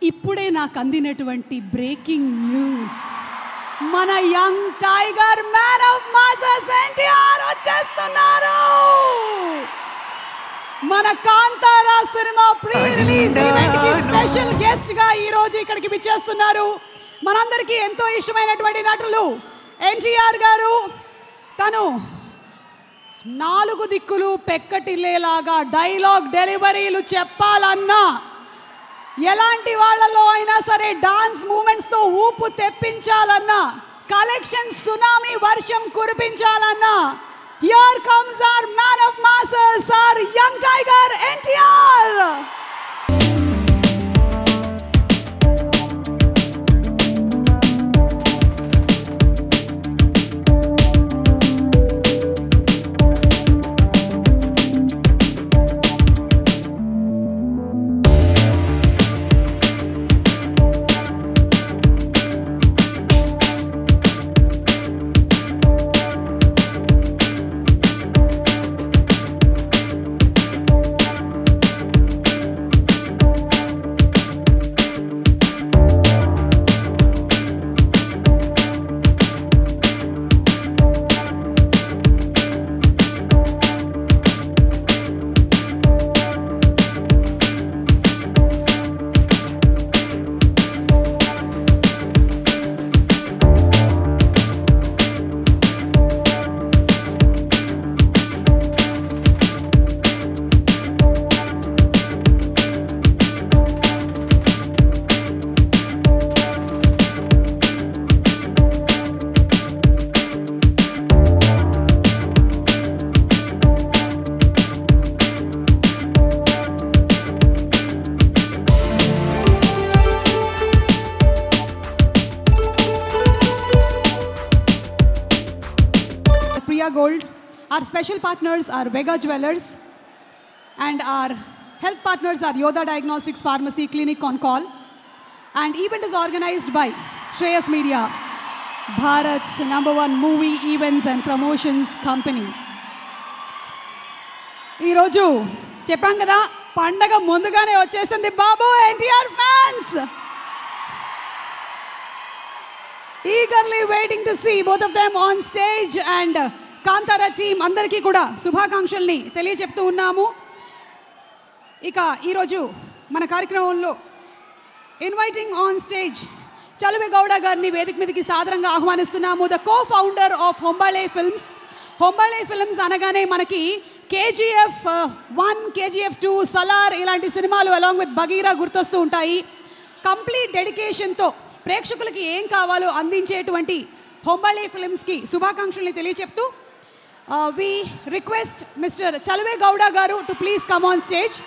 ఇప్పుడే నాకు అందినటువంటి breaking news, మన young tiger man of masses NTR వచ్చేస్తున్నారు. మన Kantara cinema pre release event కి స్పెషల్ గెస్ట్ గా ఈ రోజు ఇక్కడికి విచ్చేస్తున్నారు. మనందరికీ ఎంతో ఇష్టమైనటువంటి నటులు ఎన్టీఆర్ గారు. తను నాలుగు దిక్కులు పెక్కటిల్లేలాగా డైలాగ్ డెలివరీలు చెప్పాలన్నా, ఎలాంటి వాళ్ళలో అయినా సరే డాన్స్ మూమెంట్స్ తో ఊపు తెప్పించాలన్నా, కలెక్షన్ సునామీ వర్షం కురిపించాలన్నా, here comes our man of masses, our young tiger NTR. Gold. Our special partners are Vega Jewelers, and our health partners are Yoda Diagnostics Pharmacy Clinic on Call. And event is organized by Shreyas Media, Bharat's #1 movie events and promotions company. ఈ రోజు చెప్పాం కదా, పండగ ముందుగానే వచ్చేసింది బాబు. NTR fans eagerly waiting to see both of them on stage, and Kantara team అందరికీ కూడా శుభాకాంక్షల్ని తెలియజెప్తూ ఉన్నాము. ఇక ఈరోజు మన కార్యక్రమంలో inviting on stage Chaluve Gowda గారిని వేదిక మీదకి సాదరంగా ఆహ్వానిస్తున్నాము. The co founder of Hombale films. Hombale films అనగానే మనకి KGF 1, KGF 2, సలార్ ఇలాంటి సినిమాలు అలాంగ్ విత్ బగీరా గుర్తొస్తూ ఉంటాయి. కంప్లీట్ డెడికేషన్తో ప్రేక్షకులకి ఏం కావాలో అందించేటువంటి Hombale ఫిల్మ్స్కి శుభాకాంక్షల్ని తెలియచెప్తూ we request Mr. Chalve Gowda garu to please come on stage.